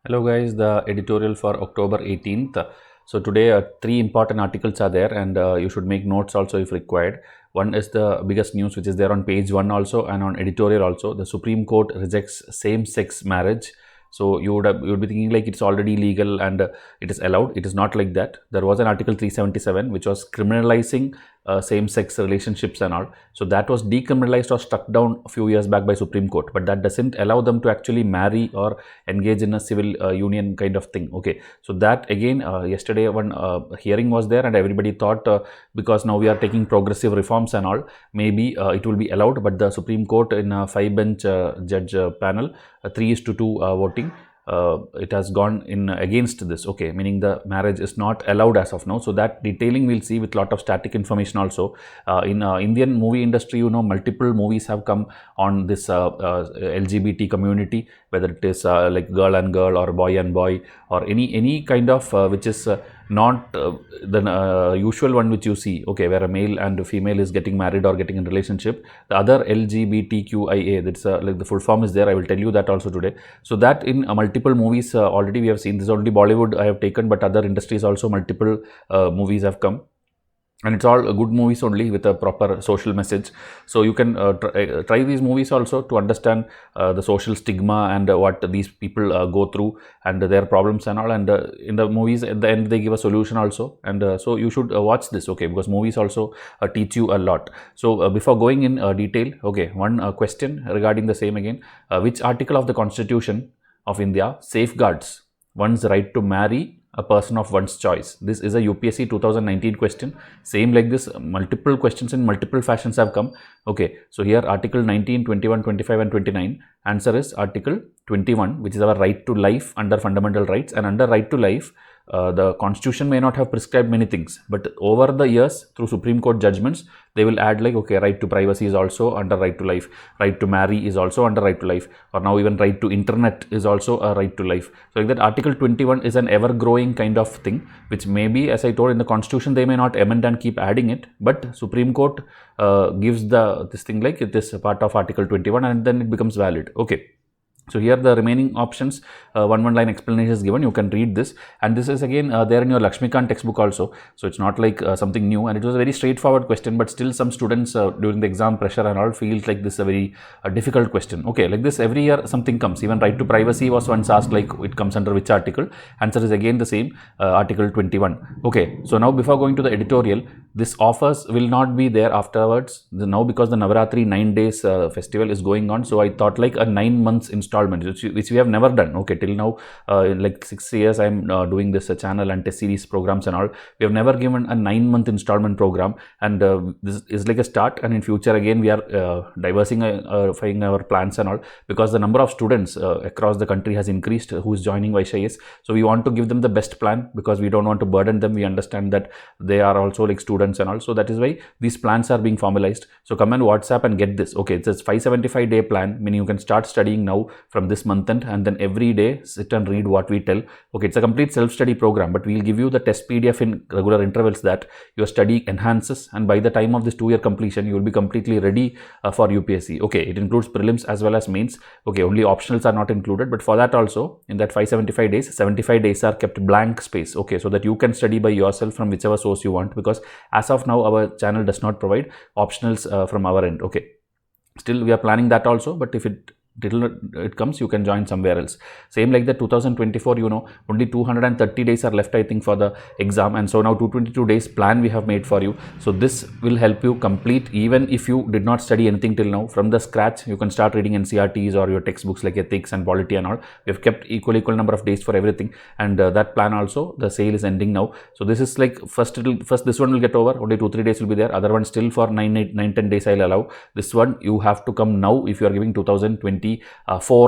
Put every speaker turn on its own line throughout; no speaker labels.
Hello guys, the editorial for October 18th. So today three important articles are there and you should make notes also if required. One is the biggest news which is there on page 1 also and on editorial also. The Supreme Court rejects same-sex marriage. So you would be thinking like it's already legal and it is allowed. It is not like that. There was an article 377 which was criminalizing same-sex relationships and all. So that was decriminalized or struck down a few years back by Supreme Court, but that doesn't allow them to actually marry or engage in a civil union kind of thing. Okay, so that again yesterday one hearing was there and everybody thought because now we are taking progressive reforms and all, maybe it will be allowed, but the Supreme Court in a 5-bench judge panel 3:2 voting, it has gone in against this. Okay, meaning the marriage is not allowed as of now. So that detailing we'll see with lot of static information also. In Indian movie industry, you know, multiple movies have come on this LGBT community, whether it is like girl and girl or boy and boy or any kind of which is not the usual one which you see, okay, where a male and a female is getting married or getting in relationship. The other LGBTQIA, that's like the full form is there. I will tell you that also today. So that in multiple movies already we have seen. This is already Bollywood I have taken, but other industries also multiple movies have come. And it's all good movies only with a proper social message. So you can try these movies also to understand the social stigma and what these people go through and their problems and all. And in the movies at the end they give a solution also. And so you should watch this, okay, because movies also teach you a lot. So before going in detail, okay, one question regarding the same again. Which article of the Constitution of India safeguards one's right to marry a person of one's choice? This is a UPSC 2019 question. Same like this, multiple questions in multiple fashions have come. Okay, so here article 19, 21, 25 and 29. Answer is article 21, which is our right to life under fundamental rights. And under right to life, the Constitution may not have prescribed many things, but over the years through Supreme Court judgments, they will add like, okay, right to privacy is also under right to life, right to marry is also under right to life, or now even right to internet is also a right to life. So like that article 21 is an ever growing kind of thing, which maybe, as I told, in the Constitution they may not amend and keep adding it, but Supreme Court gives this thing like it is a part of article 21 and then it becomes valid. Okay. So here the remaining options, one line explanation is given. You can read this, and this is again there in your Lakshmikant textbook also. So it's not like something new, and it was a very straightforward question, but still some students during the exam pressure and all feels like this is a very difficult question. Okay, like this every year something comes. Even right to privacy was once asked, like it comes under which article? Answer is again the same, article 21. Okay, so now before going to the editorial, this offers will not be there afterwards now because the Navaratri 9 days festival is going on. So I thought like a 9 months installment, which we have never done. Okay, till now, like 6 years I'm doing this channel and test series programs and all. We have never given a 9-month installment program, and this is like a start. And in future again we are diversifying our plans and all, because the number of students across the country has increased who is joining Vysh IAS. So we want to give them the best plan because we don't want to burden them. We understand that they are also like students and all. So that is why these plans are being formalized. So come and WhatsApp and get this. Okay, it's a 575-day plan, meaning you can start studying now from this month end, and then every day sit and read what we tell. Okay, it's a complete self-study program, but we'll give you the test PDF in regular intervals that your study enhances, and by the time of this 2-year completion you will be completely ready for UPSC. Okay, it includes prelims as well as mains. Okay, only optionals are not included, but for that also in that 575 days, 75 days are kept blank space. Okay, so that you can study by yourself from whichever source you want, because as of now our channel does not provide optionals from our end. Okay, still we are planning that also, but if it comes, you can join somewhere else. Same like the 2024, you know, only 230 days are left I think for the exam, and so now 222 days plan we have made for you. So this will help you complete, even if you did not study anything till now, from the scratch you can start reading NCRTs or your textbooks like ethics and polity and all. We have kept equal number of days for everything, and that plan also, the sale is ending now. So this is like first this one will get over, only 2-3 days will be there, other one still for 9-10 days I'll allow. This one you have to come now if you are giving 2024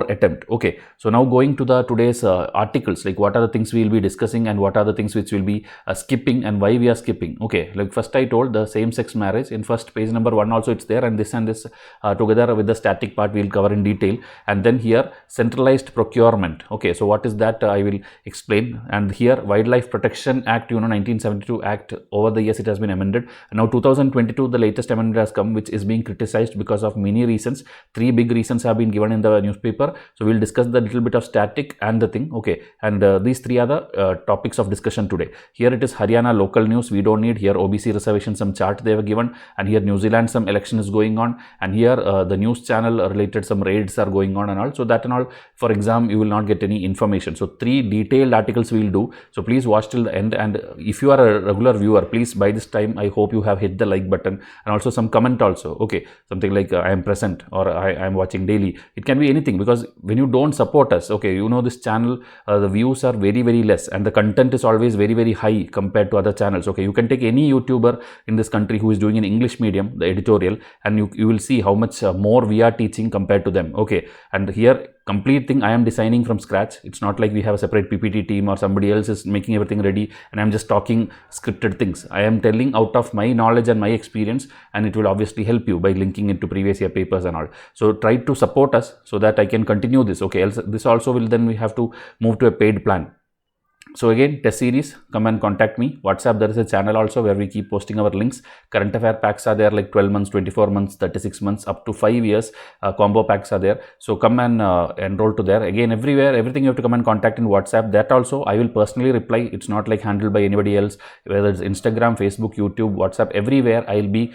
attempt. Okay, so now going to the today's articles, like what are the things we will be discussing and what are the things which will be skipping and why we are skipping. Okay, like first I told the same-sex marriage in first page number 1 also it's there, and this together with the static part we will cover in detail. And then here centralized procurement. Okay, so what is that? I will explain. And here Wildlife Protection Act, you know, 1972 Act, over the years it has been amended. Now 2022 the latest amendment has come, which is being criticized because of many reasons. 3 big reasons have been given given in the newspaper. So we'll discuss the little bit of static and the thing. Okay, and these three are the topics of discussion today. Here it is Haryana local news. We don't need here OBC reservation, some chart they have given, and here New Zealand some election is going on, and here the news channel related some raids are going on and all. So that and all for exam you will not get any information. So three detailed articles we will do. So please watch till the end, and if you are a regular viewer, please by this time I hope you have hit the like button and also some comment also. Okay, something like I am present or I am watching daily. It can be anything, because when you don't support us, okay, you know this channel the views are very less and the content is always very high compared to other channels. Okay, you can take any YouTuber in this country who is doing an English medium, the editorial, and you will see how much more we are teaching compared to them. Okay, and here complete thing I am designing from scratch. It's not like we have a separate PPT team or somebody else is making everything ready and I'm just talking scripted things. I am telling out of my knowledge and my experience, and it will obviously help you by linking into previous year papers and all. So try to support us so that I can continue this. Okay, else this also will, then we have to move to a paid plan. So again, test series, come and contact me. WhatsApp, there is a channel also where we keep posting our links. Current affair packs are there, like 12 months, 24 months, 36 months, up to 5 years. Combo packs are there. So come and enroll to there. Again, everywhere, everything you have to come and contact in WhatsApp. That also I will personally reply. It's not like handled by anybody else, whether it's Instagram, Facebook, YouTube, WhatsApp, everywhere I will be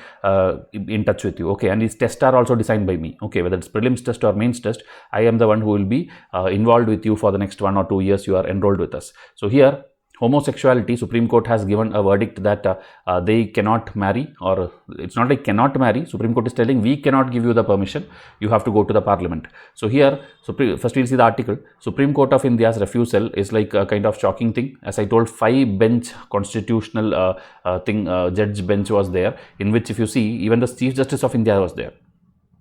in touch with you. Okay, and these tests are also designed by me. Okay, whether it's prelims test or mains test, I am the one who will be involved with you for the next 1 or 2 years you are enrolled with us. So here, homosexuality, Supreme Court has given a verdict that they cannot marry, or it's not like cannot marry. Supreme Court is telling we cannot give you the permission, you have to go to the parliament. So here, first we'll see the article. Supreme Court of India's refusal is like a kind of shocking thing. As I told, 5-bench constitutional judge bench was there, in which if you see, even the Chief Justice of India was there.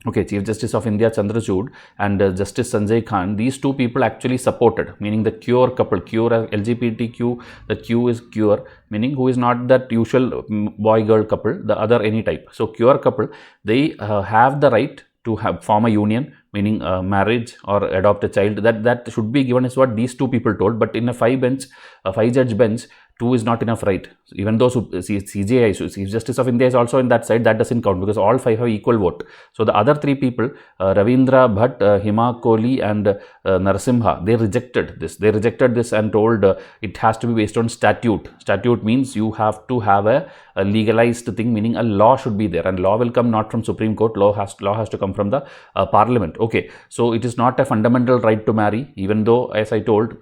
Okay, Chief Justice of India Chandrachud and Justice Sanjay Khan, these two people actually supported, meaning the queer couple, queer LGBTQ, the Q is queer, meaning who is not that usual boy-girl couple, the other any type. So queer couple, they have the right to form a union, meaning marriage or adopt a child. That should be given is what these two people told. But in a 5-judge bench, 2 is not enough, right? Even though CJI, Chief Justice of India, is also in that side, that doesn't count because all 5 have equal vote. So the other 3 people, Ravindra Bhatt, Hima Kohli and Narasimha, they rejected this. They rejected this and told it has to be based on statute. Statute means you have to have a legalized thing, meaning a law should be there, and law will come not from Supreme Court, law has to come from the parliament. Okay, so it is not a fundamental right to marry, even though, as I told,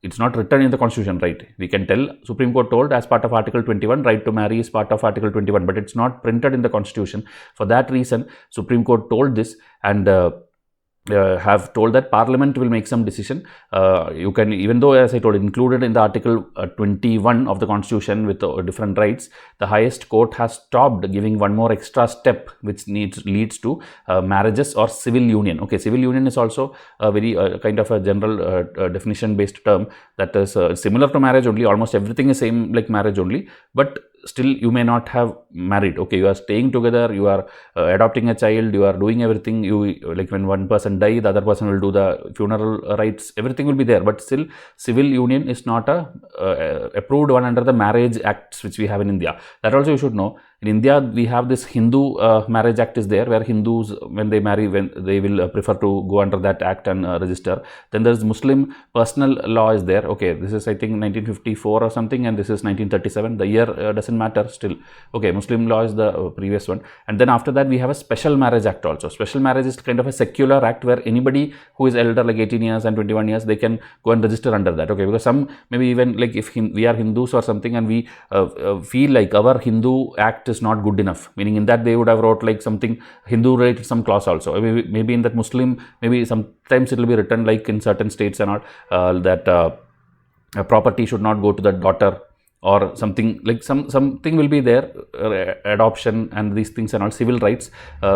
it's not written in the constitution, right? We can tell Supreme Court told as part of Article 21, right to marry is part of Article 21, but it's not printed in the constitution. For that reason, Supreme Court told this and have told that Parliament will make some decision. You can, even though as I told, included in the Article 21 of the Constitution with different rights, the highest court has stopped giving one more extra step which leads to marriages or civil union. Okay, civil union is also a very kind of a general definition based term that is similar to marriage only. Almost everything is same like marriage only, but still you may not have married. Okay, you are staying together, you are adopting a child, you are doing everything. You, like when one person die, the other person will do the funeral rites, everything will be there, but still civil union is not a approved one under the marriage acts which we have in India. That also you should know. In India, we have this Hindu marriage act is there, where Hindus, when they marry, when they will prefer to go under that act and register. Then there is Muslim personal law is there. Okay, this is I think 1954 or something, and this is 1937. The year doesn't matter still. Okay, Muslim law is the previous one. And then after that, we have a special marriage act also. Special marriage is kind of a secular act where anybody who is elder, like 18 years and 21 years, they can go and register under that. Okay, because some, maybe even like if we are Hindus or something and we feel like our Hindu act is not good enough, meaning in that they would have wrote like something Hindu related some clause also. Maybe in that Muslim, maybe sometimes it will be written like in certain states and all that property should not go to the daughter, or something like something will be there, adoption and these things and all, civil rights.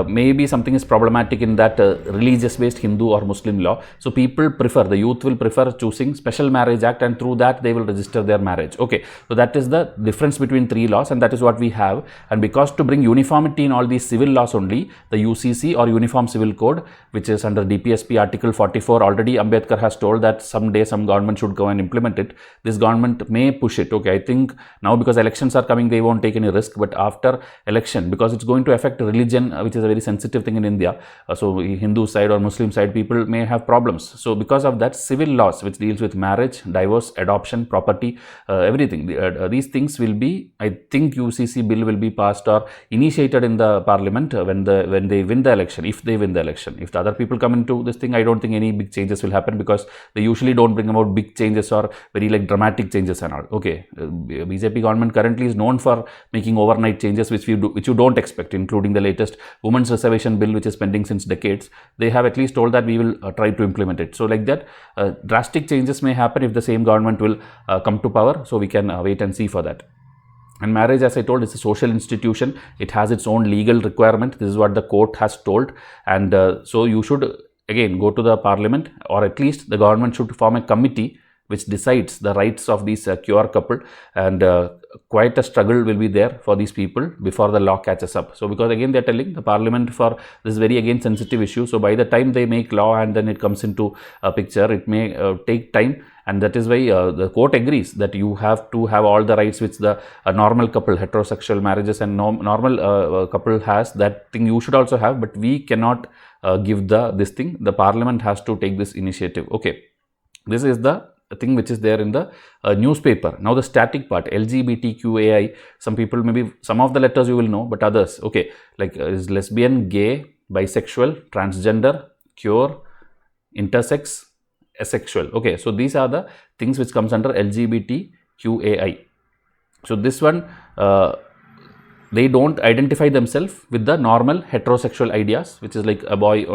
Maybe something is problematic in that religious based Hindu or Muslim law. So people prefer, the youth will prefer choosing special marriage act, and through that they will register their marriage. Okay, so that is the difference between 3 laws, and that is what we have. And because to bring uniformity in all these civil laws only, the UCC or Uniform Civil Code, which is under DPSP Article 44, already Ambedkar has told that someday some government should go and implement it. This government may push it. Okay, I think think now because elections are coming, they won't take any risk, but after election, because it's going to affect religion, which is a very sensitive thing in India, so Hindu side or Muslim side people may have problems. So because of that, civil laws which deals with marriage, divorce, adoption, property, everything, these things will be, I think UCC bill will be passed or initiated in the parliament when they win the election, if they win the election. If the other people come into this thing, I don't think any big changes will happen, because they usually don't bring about big changes or very like dramatic changes and all. Okay, BJP government currently is known for making overnight changes which you don't expect, including the latest women's reservation bill which is pending since decades. They have at least told that we will try to implement it. So like that, drastic changes may happen if the same government will come to power. So we can wait and see for that. And marriage, as I told, is a social institution. It has its own legal requirement. This is what the court has told. And so you should again go to the parliament, or at least the government should form a committee which decides the rights of these QR couple, and quite a struggle will be there for these people before the law catches up. So because again they are telling the parliament for this very again sensitive issue, so by the time they make law and then it comes into a picture, it may take time, and that is why the court agrees that you have to have all the rights which the normal couple, heterosexual marriages and normal couple has. That thing you should also have, but we cannot give this thing. The parliament has to take this initiative. Okay, this is the thing which is there in the newspaper. Now the static part, LGBTQAI, some people, maybe some of the letters you will know, but others, okay, like is lesbian, gay, bisexual, transgender, queer, intersex, asexual. Okay, so these are the things which comes under LGBTQAI. So this one, they don't identify themselves with the normal heterosexual ideas, which is like a boy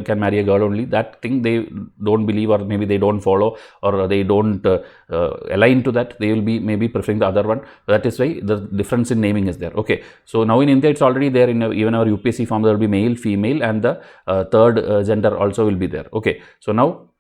can marry a girl only. That thing they don't believe, or maybe they don't follow, or they don't align to that. They will be maybe preferring the other one. That is why the difference in naming is there. Okay, so now in India it's already there in even our UPSC form. There will be male, female, and the third gender also will be there. Okay, so now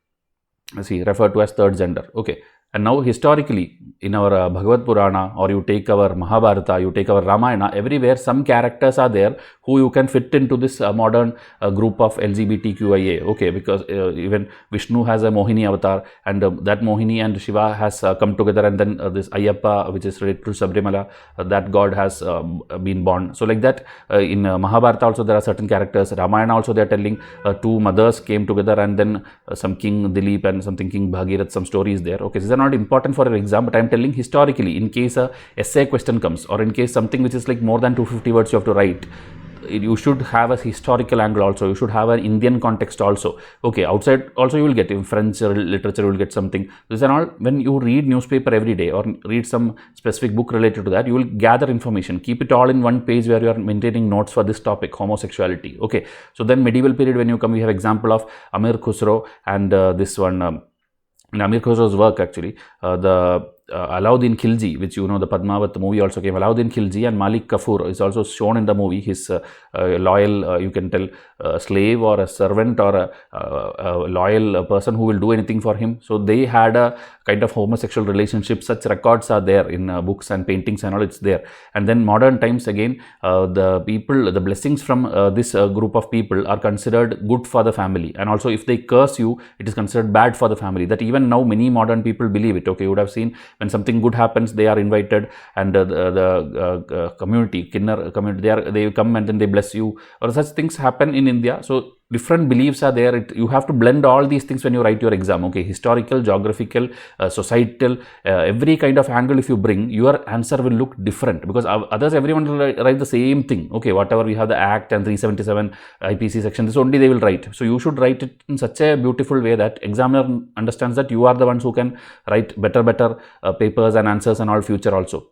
see, referred to as third gender. Okay. And now historically in our Bhagavad Purana, or you take our Mahabharata, you take our Ramayana, everywhere some characters are there who you can fit into this modern group of LGBTQIA. Okay, because even Vishnu has a Mohini avatar, and that Mohini and Shiva has come together, and then this Ayyappa, which is related to Sabrimala, that god has been born. So like that, in Mahabharata also there are certain characters. Ramayana also they are telling two mothers came together, and then some King Dilip and something King Bhagirath, some stories there. Okay, these are not important for your exam, but I am telling historically, in case a essay question comes, or in case something which is like more than 250 words you have to write, you should have a historical angle also. You should have an Indian context also. Okay, outside also you will get in French literature, you will get something. These are all, when you read newspaper every day or read some specific book related to that, you will gather information. Keep it all in one page where you are maintaining notes for this topic, homosexuality. Okay, so then medieval period, when you come, we have example of Amir Khusro, and this one in Amir Khusro's work actually, the Alauddin Khilji, which you know, the Padmavat movie also came. Alauddin Khilji and Malik Kafur is also shown in the movie. His loyal, you can tell, slave or a servant or a loyal person who will do anything for him. So they had a kind of homosexual relationship. Such records are there in books and paintings and all. It's there. And then modern times again, the people, the blessings from this group of people are considered good for the family. And also if they curse you, it is considered bad for the family. That even now many modern people believe it. Okay, you would have seen, when something good happens, they are invited, and the community, Kinnar community, they come and then they bless you, or such things happen in India. So different beliefs are there. You have to blend all these things when you write your exam. Okay, historical, geographical, societal, every kind of angle if you bring, your answer will look different, because others, everyone will write the same thing. Okay, whatever we have, the Act and 377 IPC section, this only they will write. So you should write it in such a beautiful way that examiner understands that you are the ones who can write better papers and answers and all future also.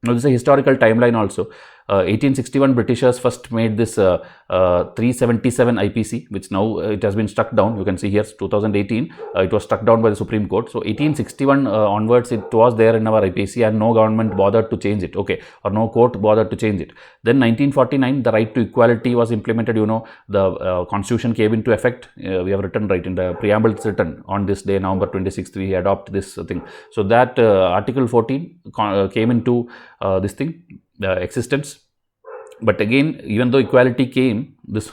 Now this is a historical timeline also. 1861 Britishers first made this 377 IPC, which now it has been struck down. You can see here 2018 it was struck down by the Supreme Court. So 1861 onwards it was there in our IPC, and no government bothered to change it. Okay, or no court bothered to change it. Then 1949 the right to equality was implemented. You know, the constitution came into effect. We have written right in the preamble, it's written on this day, November 26th, we adopt this thing. So that article 14 came into this thing existence. But again, even though equality came, this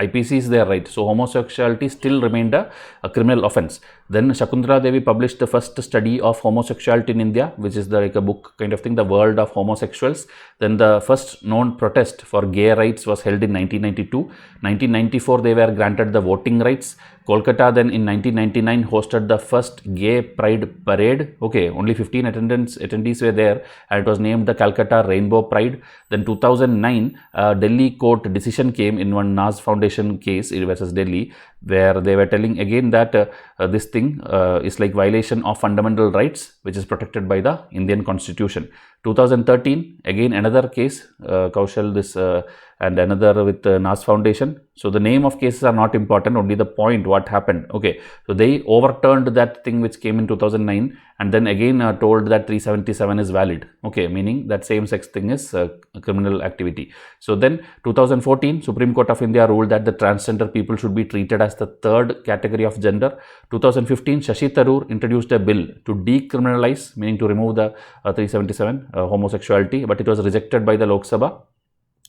IPC is there, right? So homosexuality still remained a criminal offense. Then Shakuntala Devi published the first study of homosexuality in India, which is like a book kind of thing, The World of Homosexuals. Then the first known protest for gay rights was held in 1992. 1994 they were granted the voting rights. Kolkata then in 1999 hosted the first gay pride parade. Okay, only 15 attendees were there, and it was named the Calcutta Rainbow Pride. Then 2009 Delhi court decision came in one Naz Foundation case versus Delhi, where they were telling again that this thing is like violation of fundamental rights, which is protected by the Indian Constitution. 2013 again another case, Kaushal this and another with Naz Foundation. So the name of cases are not important, only the point what happened. Okay, so they overturned that thing which came in 2009 and then again told that 377 is valid. Okay, meaning that same sex thing is criminal activity. So then 2014 Supreme Court of India ruled that the transgender people should be treated as the third category of gender. 2015 Shashi Tharoor introduced a bill to decriminalize, meaning to remove the 377 homosexuality, but it was rejected by the Lok Sabha.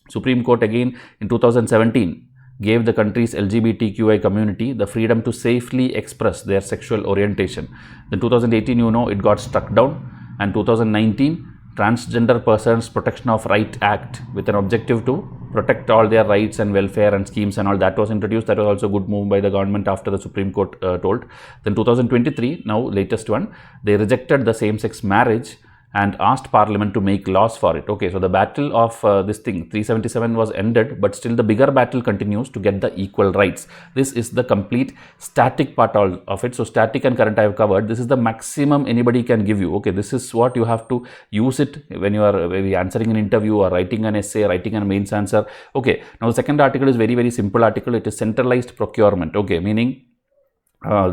Supreme Court again in 2017 gave the country's LGBTQI community the freedom to safely express their sexual orientation. Then 2018, it got struck down, and 2019 Transgender Persons Protection of Right Act with an objective to protect all their rights and welfare and schemes and all that was introduced. That was also a good move by the government after the Supreme Court told. Then 2023, now latest one, they rejected the same-sex marriage and asked Parliament to make laws for it. Okay, so the battle of this thing 377 was ended, but still the bigger battle continues to get the equal rights. This is the complete static part of it. So static and current I have covered. This is the maximum anybody can give you. Okay, this is what you have to use it when you are maybe answering an interview or writing an essay, writing a mains answer. Okay, now the second article is very simple article. It is centralized procurement. Okay, meaning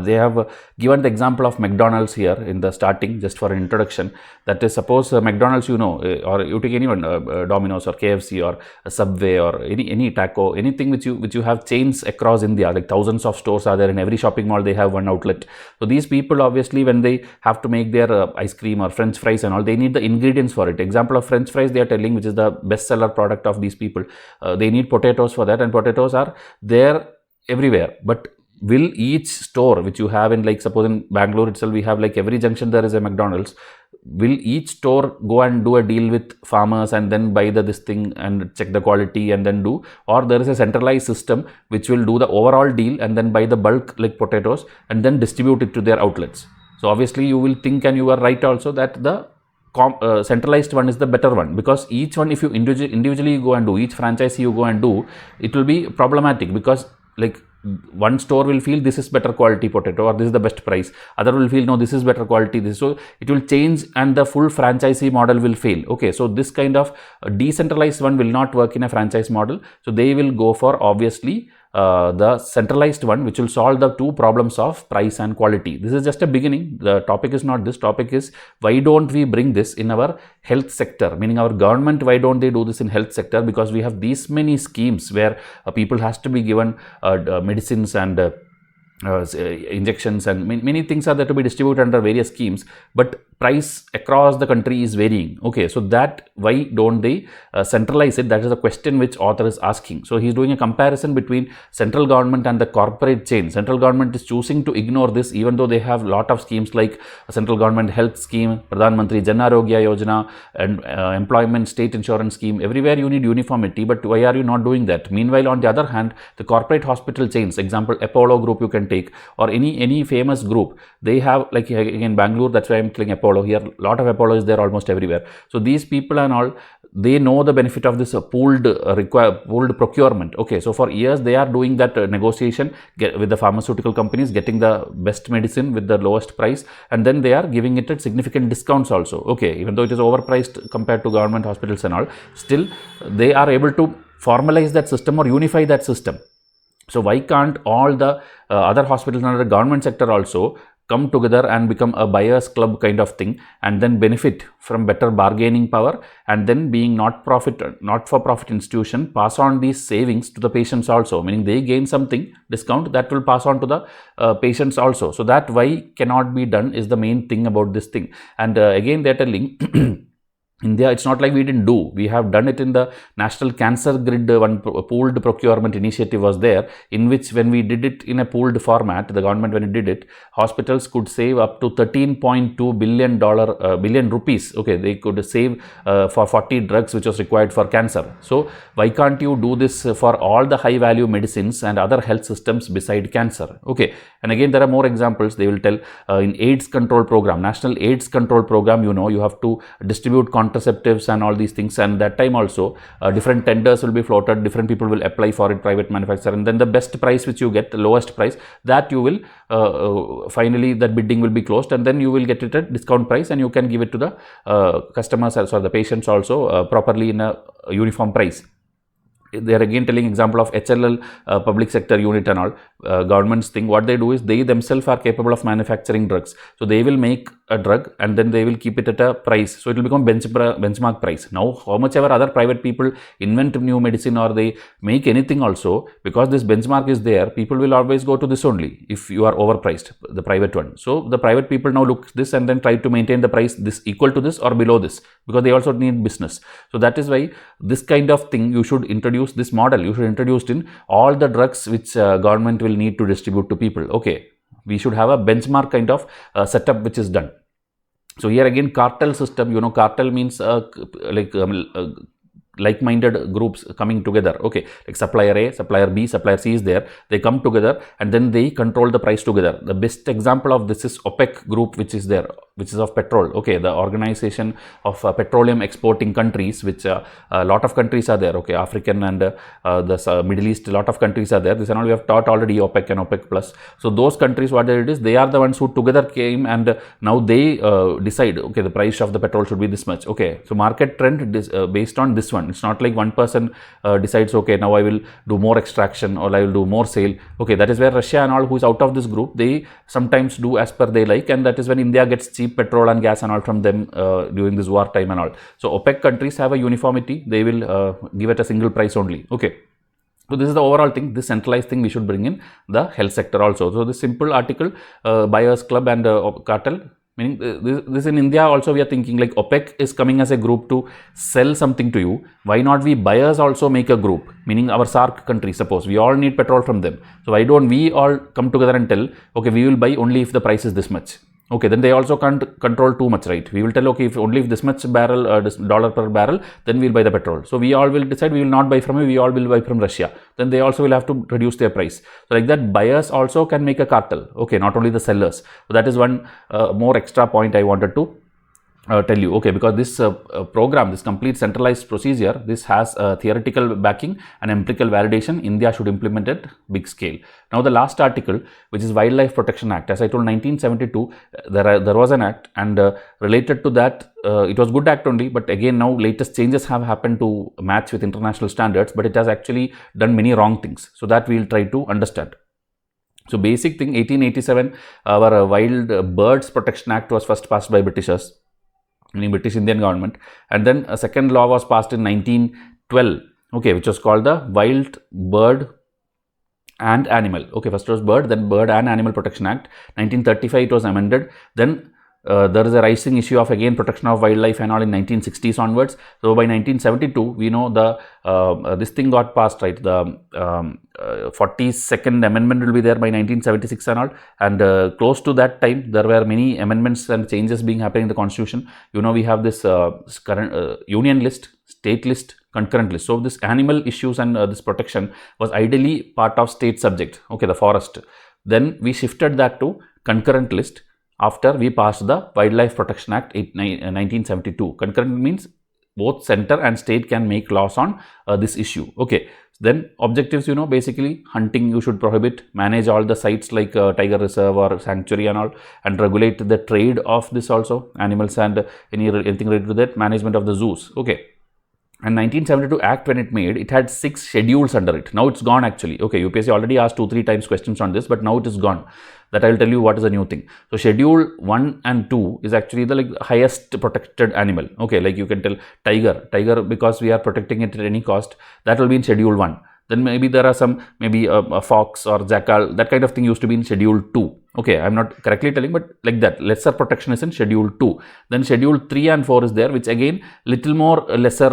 they have given the example of McDonald's here in the starting, just for an introduction. That is, suppose McDonald's, or you take anyone, Domino's or KFC or Subway or any taco, anything which you have chains across India, like thousands of stores are there. In every shopping mall they have one outlet. So these people obviously, when they have to make their ice cream or French fries and all, they need the ingredients for it. Example of French fries they are telling, which is the bestseller product of these people. They need potatoes for that, and potatoes are there everywhere. But will each store which you have in, like suppose in Bangalore itself, we have like every junction there is a McDonald's. Will each store go and do a deal with farmers and then buy this thing and check the quality and then do, or there is a centralized system which will do the overall deal and then buy the bulk like potatoes and then distribute it to their outlets? So obviously you will think, and you are right also, that the centralized one is the better one, because each one, if you individually go and do, each franchisee you go and do, it will be problematic, because like one store will feel this is better quality potato or this is the best price, other will feel no, this is better quality, this. So it will change and the full franchisee model will fail. Okay, so this kind of decentralized one will not work in a franchise model. So they will go for obviously the centralized one, which will solve the two problems of price and quality. This is just a beginning. The topic is not this. Topic is, why don't we bring this in our health sector, meaning our government, why don't they do this in health sector? Because we have these many schemes where people has to be given medicines and injections and many things are there to be distributed under various schemes, but price across the country is varying. Okay, so that why don't they centralize it? That is the question which author is asking. So he is doing a comparison between central government and the corporate chain. Central government is choosing to ignore this, even though they have lot of schemes like central government health scheme, Pradhan Mantri Jan Arogya Yojana, and employment state insurance scheme. Everywhere you need uniformity, but why are you not doing that? Meanwhile, on the other hand, the corporate hospital chains, example Apollo Group you can take, or any famous group, they have, like in Bangalore, that's why I'm telling Apollo here, a lot of Apollo is there almost everywhere. So these people and all, they know the benefit of this pooled procurement. Okay, so for years they are doing that negotiation with the pharmaceutical companies, getting the best medicine with the lowest price, and then they are giving it at significant discounts also. Okay, even though it is overpriced compared to government hospitals and all, still they are able to formalize that system or unify that system. So why can't all the other hospitals under the government sector also come together and become a buyers club kind of thing, and then benefit from better bargaining power, and then being not for profit institution, pass on these savings to the patients also, meaning they gain something discount that will pass on to the patients also. So that why cannot be done is the main thing about this thing. And again they are telling India, it's not like we didn't do. We have done it in the National Cancer Grid. One pooled procurement initiative was there, in which when we did it in a pooled format, the government when it did it, hospitals could save up to $13.2 billion rupees. Okay, they could save for 40 drugs which was required for cancer. So why can't you do this for all the high value medicines and other health systems beside cancer? Okay, and again there are more examples. They will tell in AIDS control program, National AIDS control program, you have to distribute contraceptives and all these things, and that time also different tenders will be floated, different people will apply for it, private manufacturer, and then the best price which you get, the lowest price, that you will finally that bidding will be closed, and then you will get it at discount price, and you can give it to the customers or the patients also properly in a uniform price. They are again telling example of HLL public sector unit and all governments thing. What they do is they themselves are capable of manufacturing drugs. So they will make a drug and then they will keep it at a price. So it will become benchmark price. Now how much ever other private people invent new medicine or they make anything also, because this benchmark is there, people will always go to this only if you are overpriced, the private one. So the private people now look this and then try to maintain the price this equal to this or below this, because they also need business. So that is why this kind of thing you should introduce. This model you should introduce in all the drugs which government will need to distribute to people. Okay, we should have a benchmark kind of setup which is done. So here again cartel system, cartel means like-minded groups coming together. Okay, like supplier A, supplier B, supplier C is there. They come together and then they control the price together. The best example of this is OPEC group, which is there, which is of petrol. Okay, the organization of petroleum exporting countries, which a lot of countries are there. Okay, African and the Middle East, a lot of countries are there. This and all we have taught already, OPEC and OPEC plus. So those countries, what it is, they are the ones who together came and now they decide, okay, the price of the petrol should be this much. Okay, so market trend is based on this one. It's not like one person decides, okay, now I will do more extraction or I will do more sale. Okay, that is where Russia and all who is out of this group, they sometimes do as per they like, and that is when India gets cheap petrol and gas and all from them during this war time and all. So OPEC countries have a uniformity. They will give it a single price only. Okay. So this is the overall thing, this centralized thing we should bring in the health sector also. So this simple article, buyers club and cartel, meaning this in India also we are thinking like OPEC is coming as a group to sell something to you. Why not we buyers also make a group, meaning our SAARC countries, suppose we all need petrol from them. So why don't we all come together and tell, okay, we will buy only if the price is this much. Okay, then they also can't control too much, right? We will tell, okay, if only if this much barrel, this dollar per barrel, then we'll buy the petrol. So we all will decide we will not buy from you, we all will buy from Russia. Then they also will have to reduce their price. So like that, buyers also can make a cartel. Okay, not only the sellers. So that is one more extra point I wanted to tell you. Okay, because this program, this complete centralized procedure, this has theoretical backing and empirical validation. India should implement it big scale. Now the last article, which is Wildlife Protection Act. As I told, 1972 there was an act, and related to that it was good act only, but again now latest changes have happened to match with international standards, but it has actually done many wrong things. So that we will try to understand. So basic thing, 1887 our Wild Birds Protection Act was first passed by Britishers, meaning British Indian government, and then a second law was passed in 1912, okay, which was called the Wild Bird and Animal. Okay, first was Bird, then Bird and Animal Protection Act. 1935 it was amended. Then there is a rising issue of again protection of wildlife and all in 1960s onwards. So by 1972 we know the this thing got passed, right? The 42nd amendment will be there by 1976 and all, and close to that time there were many amendments and changes being happening in the constitution. We have this current union list, state list, concurrent list. So this animal issues and this protection was ideally part of state subject, okay, the forest. Then we shifted that to concurrent list after we passed the Wildlife Protection Act 1972. Concurrent means both center and state can make laws on this issue. Okay, then objectives, basically hunting you should prohibit, manage all the sites like tiger reserve or sanctuary and all, and regulate the trade of this also, animals and anything related to that, management of the zoos. Okay. And 1972 Act, when it made, it had 6 schedules under it. Now it's gone actually. Okay, UPSC already asked 2-3 times questions on this, but now it is gone. That I will tell you what is the new thing. So Schedule 1 and 2 is actually the highest protected animal. Okay, like you can tell tiger because we are protecting it at any cost. That will be in Schedule 1. Then maybe there are some, maybe a fox or jackal, that kind of thing used to be in Schedule 2. Okay, I'm not correctly telling, but like that. Lesser protection is in Schedule 2. Then Schedule 3 and 4 is there, which again little more lesser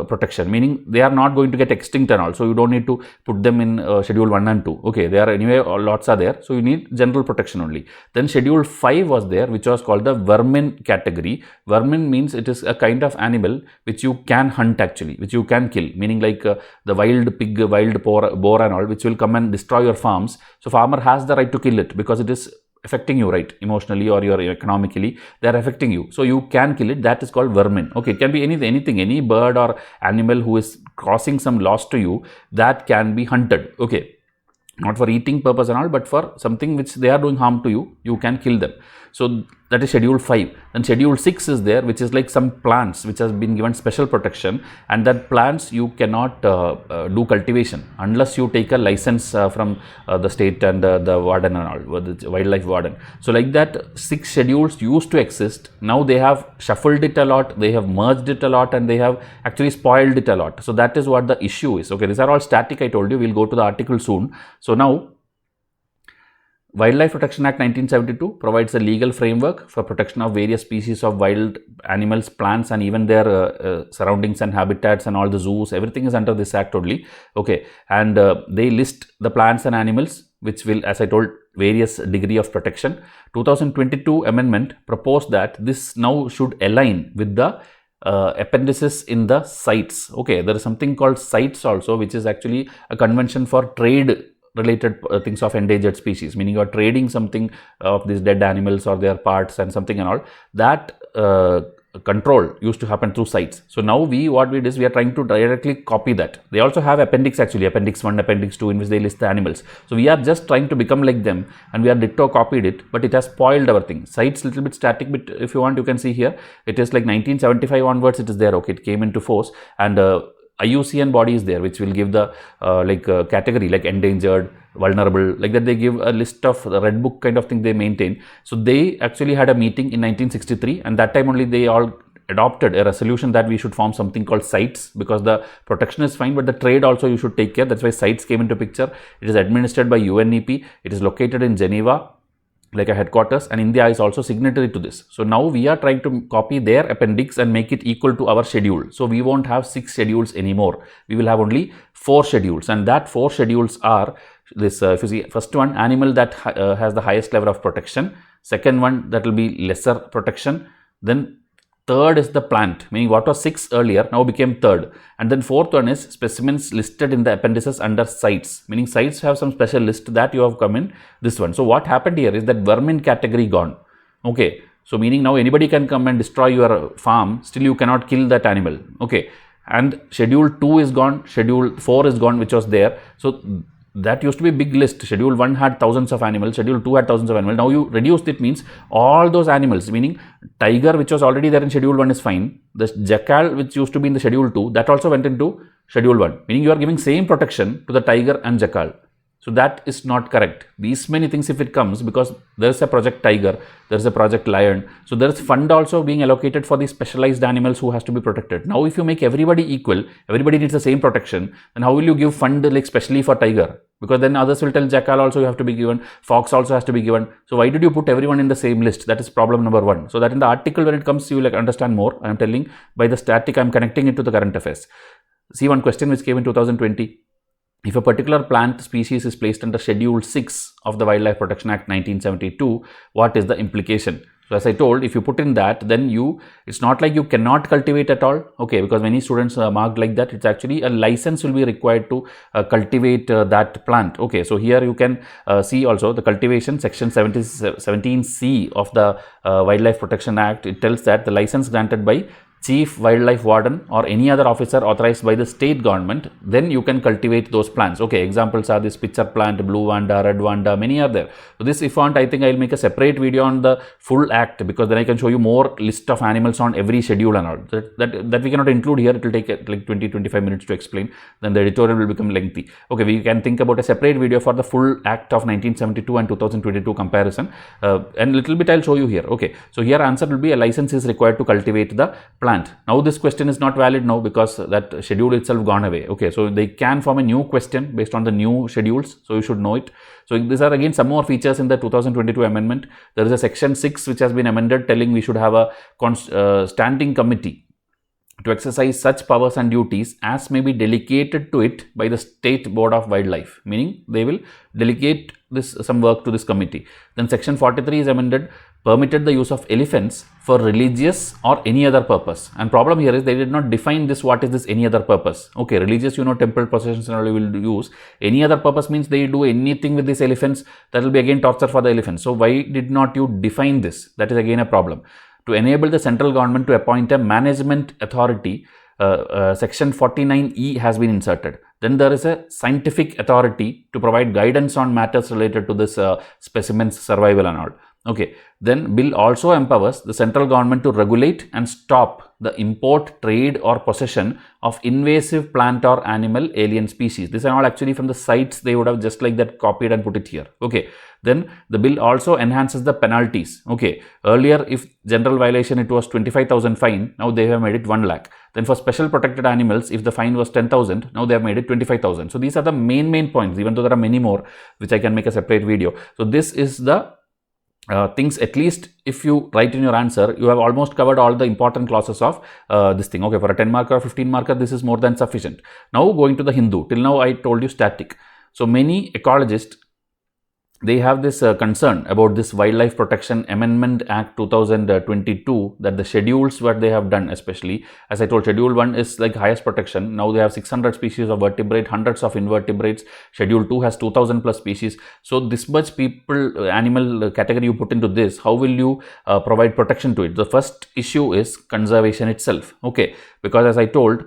protection, meaning they are not going to get extinct and all. So you don't need to put them in Schedule 1 and 2. Okay, they are anyway, lots are there. So you need general protection only. Then Schedule 5 was there, which was called the vermin category. Vermin means it is a kind of animal which you can hunt actually, which you can kill, meaning like the wild pig, wild boar and all, which will come and destroy your farms. So farmer has the right to kill it because it is affecting you, right, emotionally or your economically, they are affecting you, so you can kill it. That is called vermin. Okay, it can be anything, any bird or animal who is causing some loss to you, that can be hunted. Okay, not for eating purpose and all, but for something which they are doing harm to you, you can kill them. So that is Schedule 5. Then Schedule 6 is there, which is like some plants which has been given special protection, and that plants you cannot do cultivation unless you take a license from the state and the warden and all, the wildlife warden. So like that, 6 schedules used to exist. Now they have shuffled it a lot, they have merged it a lot, and they have actually spoiled it a lot. So that is what the issue is. Okay, these are all static, I told you. We'll go to the article soon. So now, Wildlife Protection Act 1972 provides a legal framework for protection of various species of wild animals, plants, and even their surroundings and habitats and all the zoos. Everything is under this act only. Okay, and they list the plants and animals which will, as I told, various degree of protection. 2022 amendment proposed that this now should align with the appendices in the CITES. Okay, there is something called CITES also, which is actually a convention for trade related things of endangered species, meaning you are trading something of these dead animals or their parts and something and all. That control used to happen through CITES. So now what we did is we are trying to directly copy that. They also have appendix actually, appendix 1, appendix 2, in which they list the animals. So we are just trying to become like them, and we are ditto copied it, but it has spoiled our thing. CITES little bit static, but if you want you can see here, it is like 1975 onwards it is there. Okay, it came into force, and IUCN body is there, which will give the category like endangered, vulnerable, like that. They give a list of the red book kind of thing they maintain. So they actually had a meeting in 1963, and that time only they all adopted a resolution that we should form something called CITES, because the protection is fine, but the trade also you should take care. That's why CITES came into picture. It is administered by UNEP. It is located in Geneva, like a headquarters, and India is also signatory to this. So now we are trying to copy their appendix and make it equal to our schedule. So we won't have 6 schedules anymore. We will have only 4 schedules, and that 4 schedules are this, if you see, first one, animal that has the highest level of protection. Second one, that will be lesser protection. Then third is the plant, meaning what was 6 earlier now became third. And then fourth one is specimens listed in the appendices under CITES, meaning CITES have some special list that you have come in this one. So what happened here is that vermin category gone. Okay, so meaning now anybody can come and destroy your farm, still you cannot kill that animal. Okay, and Schedule 2 is gone, Schedule 4 is gone, which was there. So that used to be a big list. Schedule 1 had thousands of animals, Schedule 2 had thousands of animals. Now you reduced it, means all those animals, meaning tiger, which was already there in Schedule 1 is fine. The jackal, which used to be in the Schedule 2, that also went into Schedule 1, meaning you are giving same protection to the tiger and jackal. So that is not correct. These many things, if it comes, because there is a project tiger, there is a project lion, so there is fund also being allocated for the specialized animals who has to be protected. Now if you make everybody equal, everybody needs the same protection, then how will you give fund like specially for tiger? Because then others will tell jackal also you have to be given, fox also has to be given. So why did you put everyone in the same list? That is problem number 1. So that in the article when it comes, you will understand more. I am telling by the static, I am connecting it to the current affairs. See one question which came in 2020. If a particular plant species is placed under Schedule 6 of the Wildlife Protection Act 1972, what is the implication? So as I told, if you put in that, then it's not like you cannot cultivate at all. Okay, because many students are marked like that. It's actually a license will be required to cultivate that plant. Okay, so here you can see also the cultivation section 17C of the Wildlife Protection Act. It tells that the license granted by Chief Wildlife Warden or any other officer authorized by the state government, then you can cultivate those plants. Okay, examples are this pitcher plant, blue vanda, red vanda, many are there. So this, if you want, I think I will make a separate video on the full act, because then I can show you more list of animals on every schedule and all. That we cannot include here. It will take like 20-25 minutes to explain. Then the editorial will become lengthy. Okay, we can think about a separate video for the full act of 1972 and 2022 comparison. And little bit I will show you here. Okay, so here answer will be a license is required to cultivate the plant. plant. Now this question is not valid now because that schedule itself gone away. Okay, so they can form a new question based on the new schedules, so you should know it. So these are again some more features in the 2022 amendment. There is a section 6 which has been amended telling we should have a standing committee to exercise such powers and duties as may be delegated to it by the State Board of Wildlife, meaning they will delegate some work to this committee. Then section 43 is amended, permitted the use of elephants for religious or any other purpose. And problem here is they did not define this, what is this any other purpose. Okay, religious, temple processions and all will use. Any other purpose means they do anything with these elephants, that will be again torture for the elephants. So why did not you define this? That is again a problem. To enable the central government to appoint a management authority, section 49E has been inserted. Then there is a scientific authority to provide guidance on matters related to this specimen's survival and all. Okay, then bill also empowers the central government to regulate and stop the import, trade or possession of invasive plant or animal alien species. These are all actually from the sites, they would have just like that copied and put it here. Okay, then the bill also enhances the penalties. Okay, earlier if general violation it was 25,000 fine, now they have made it 1 lakh. Then for special protected animals, if the fine was 10,000, now they have made it 25,000. So these are the main points, even though there are many more which I can make a separate video. So this is the things, at least if you write in your answer, you have almost covered all the important clauses of this thing. Okay, for a 10 marker or 15 marker, this is more than sufficient. Now going to the Hindu, till now I told you static. So many ecologists, they have this concern about this Wildlife Protection Amendment Act 2022, that the schedules what they have done, especially as I told, schedule 1 is like highest protection. Now they have 600 species of vertebrate, hundreds of invertebrates. Schedule 2 has 2000 plus species. So this much people, animal category you put into this, how will you provide protection to it? The first issue is conservation itself. Okay, because as I told,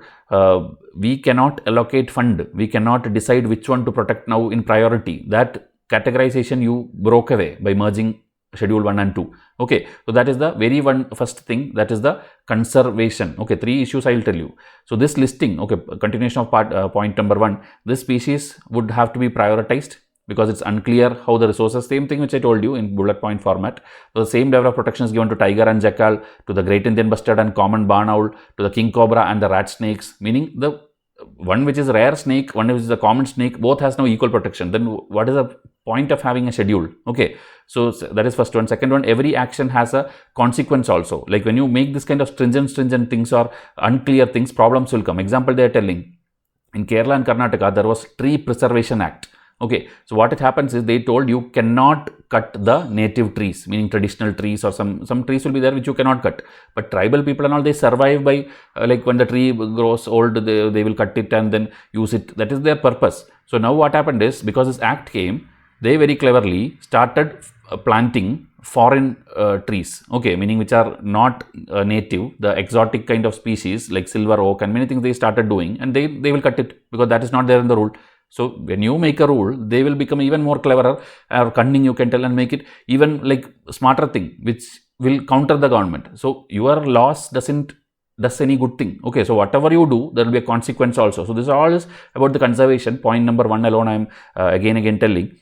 we cannot allocate fund, we cannot decide which one to protect now in priority. That categorization you broke away by merging schedule 1 and 2. Okay, so that is the very first thing, that is the conservation. Okay, 3 issues I will tell you. So this listing, okay, continuation of point number 1, this species would have to be prioritized because it's unclear how the resources, same thing which I told you in bullet point format. So the same level of protection is given to tiger and jackal, to the great Indian bustard and common barn owl, to the king cobra and the rat snakes, meaning the one which is rare snake, one which is the common snake, both has no equal protection. Then what is the point of having a schedule? Okay, so that is first one. Second one, every action has a consequence also. Like when you make this kind of stringent things or unclear things, problems will come. Example they are telling, in Kerala and Karnataka, there was Tree Preservation Act. Okay, so what it happens is they told you cannot cut the native trees, meaning traditional trees, or some trees will be there which you cannot cut. But tribal people and all, they survive by like when the tree grows old, they will cut it and then use it. That is their purpose. So now what happened is, because this act came, they very cleverly started planting foreign trees, okay, meaning which are not native, the exotic kind of species like silver oak and many things they started doing, and they will cut it because that is not there in the rule. So when you make a rule, they will become even more cleverer or cunning, you can tell, and make it even like smarter thing which will counter the government. So your loss doesn't does any good thing. Okay, so whatever you do, there will be a consequence also. So this all is about the conservation. Point number 1 alone I am again telling.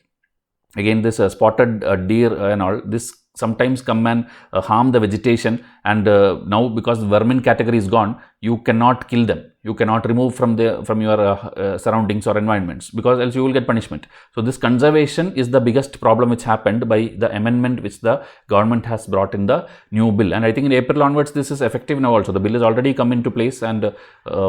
Again, this spotted deer and all, this sometimes come and harm the vegetation, and now because the vermin category is gone, you cannot kill them, you cannot remove from your surroundings or environments, because else you will get punishment. So this conservation is the biggest problem which happened by the amendment which the government has brought in the new bill, and I think in April onwards this is effective now also. The bill has already come into place and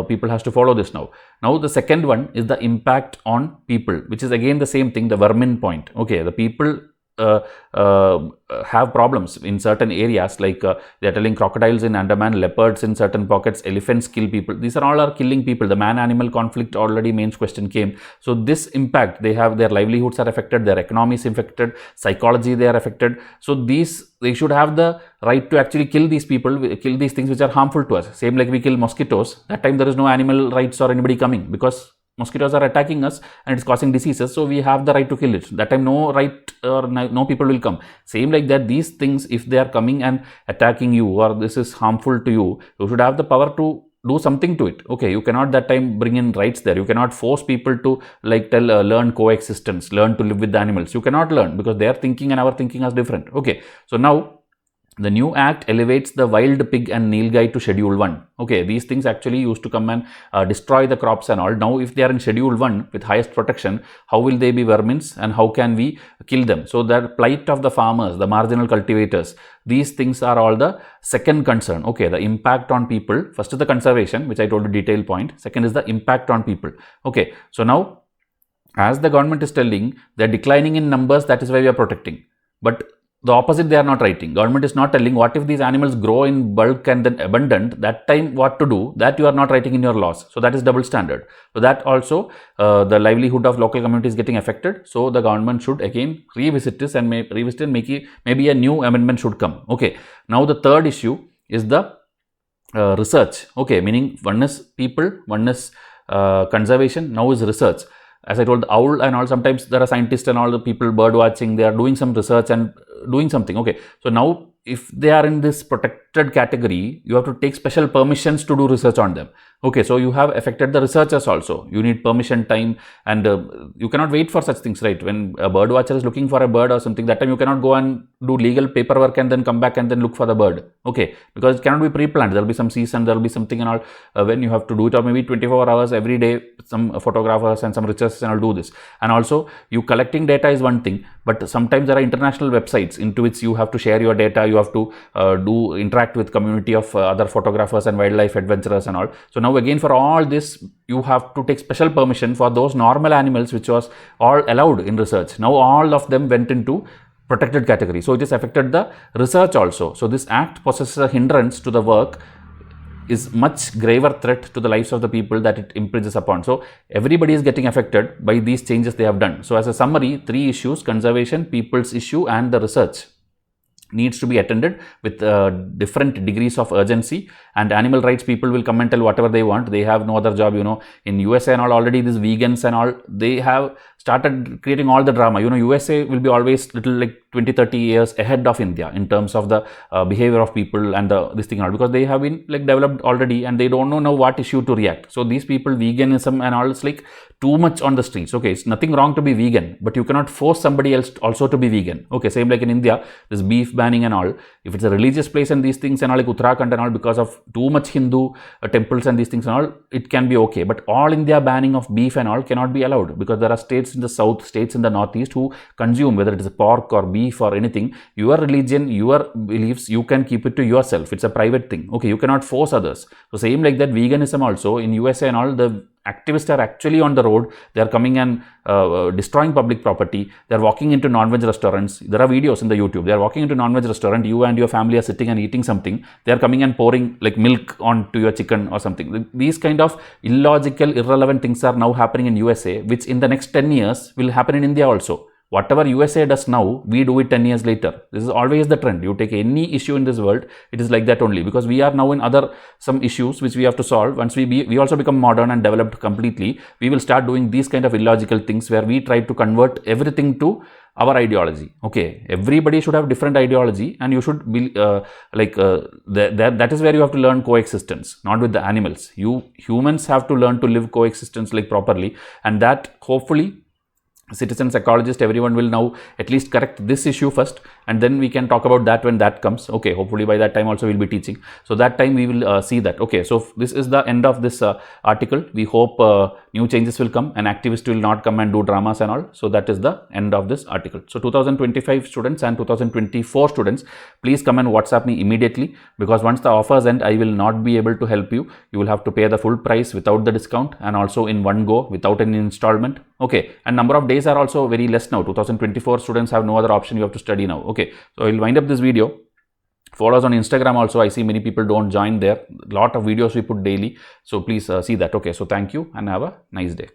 people has to follow this now. Now the second one is the impact on people, which is again the same thing, the vermin point. Okay, the people have problems in certain areas, like they are telling crocodiles in Andaman, leopards in certain pockets, elephants kill people. These are all killing people. The man-animal conflict already mains question came. So this impact, they have, their livelihoods are affected, their economy is affected, psychology they are affected. So they should have the right to actually kill these people, kill these things which are harmful to us. Same like we kill mosquitoes. That time there is no animal rights or anybody coming, because mosquitoes are attacking us and it's causing diseases, so we have the right to kill it. That time no right or no people will come. Same like that, these things, if they are coming and attacking you or this is harmful to you, you should have the power to do something to it. Okay, you cannot that time bring in rights there. You cannot force people to like learn coexistence, learn to live with the animals. You cannot learn, because their thinking and our thinking is different. Okay, so now The new act elevates the wild pig and nilgai to schedule 1. Okay, these things actually used to come and destroy the crops and all. Now if they are in schedule 1 with highest protection, how will they be vermins and how can we kill them? So the plight of the farmers, the marginal cultivators, these things are all the second concern. Okay, the impact on people. First is the conservation, which I told you detail point. Second is the impact on people. Okay, so now as the government is telling, they are declining in numbers, that is why we are protecting. But the opposite they are not writing. Government is not telling what if these animals grow in bulk and then abundant, that time what to do, that you are not writing in your laws. So that is double standard. So that also the livelihood of local communities getting affected. So the government should again revisit this and revisit and maybe a new amendment should come. Okay. Now the third issue is the research. Okay, meaning one is people, one is conservation, now is research. As I told, the owl and all, sometimes there are scientists and all the people bird watching, they are doing some research and doing something. Okay, so now if they are in this protected category, you have to take special permissions to do research on them. Okay, so you have affected the researchers also. You need permission time and you cannot wait for such things, right? When a bird watcher is looking for a bird or something, that time you cannot go and do legal paperwork and then come back and then look for the bird. Okay, because it cannot be pre-planned. There will be some season, there will be something and all when you have to do it, or maybe 24 hours every day, some photographers and some researchers and all do this. And also you collecting data is one thing, but sometimes there are international websites into which you have to share your data, you have to interact with community of other photographers and wildlife adventurers and all. So now again for all this you have to take special permission for those normal animals which was all allowed in research. Now all of them went into protected category. So it has affected the research also. So this act possesses a hindrance to the work, is much graver threat to the lives of the people that it impinges upon. So everybody is getting affected by these changes they have done. So as a summary, 3 issues: conservation, people's issue and the research needs to be attended with different degrees of urgency, and animal rights people will come and tell whatever they want. They have no other job, you know. In USA and all, already these vegans and all, they have started creating all the drama. You know, USA will be always little like 20-30 years ahead of India in terms of the behavior of people and this thing and all, because they have been like developed already and they don't know now what issue to react. So these people, veganism and all, it's like too much on the streets. Okay, it's nothing wrong to be vegan, but you cannot force somebody else also to be vegan. Okay, same like in India, this beef banning and all, if it's a religious place and these things and all, like Uttarakhand and all, because of too much Hindu temples and these things and all, it can be okay. But all India banning of beef and all cannot be allowed, because there are states in the south, states in the northeast who consume, whether it is pork or beef or anything, your religion, your beliefs, you can keep it to yourself. It's a private thing. Okay, you cannot force others. So same like that, veganism also in USA and all, the activists are actually on the road. They are coming and destroying public property. They are walking into non-veg restaurants. There are videos in the YouTube. They are walking into non-veg restaurant. You and your family are sitting and eating something. They are coming and pouring like milk onto your chicken or something. These kind of illogical, irrelevant things are now happening in USA, which in the next 10 years will happen in India also. Whatever USA does now, we do it 10 years later. This is always the trend. You take any issue in this world, it is like that only, because we are now in some issues which we have to solve. Once we also become modern and developed completely, we will start doing these kind of illogical things where we try to convert everything to our ideology. Okay, everybody should have different ideology, and you should be that is where you have to learn coexistence, not with the animals. You humans have to learn to live coexistence like properly, and that hopefully citizen psychologist, everyone will now at least correct this issue first, and then we can talk about that when that comes. Okay, hopefully by that time also we'll be teaching, so that time we will see that. Okay, so this is the end of this article. We hope new changes will come and activists will not come and do dramas and all. So that is the end of this article. So 2025 students and 2024 students, please come and WhatsApp me immediately, because once the offers end, I will not be able to help you. You will have to pay the full price without the discount, and also in one go without any installment. Okay, and number of days are also very less now. 2024 students have no other option. You have to study now. Okay, so I will wind up this video. Follow us on Instagram also. I see many people don't join there. A lot of videos we put daily. So please see that. Okay, so thank you and have a nice day.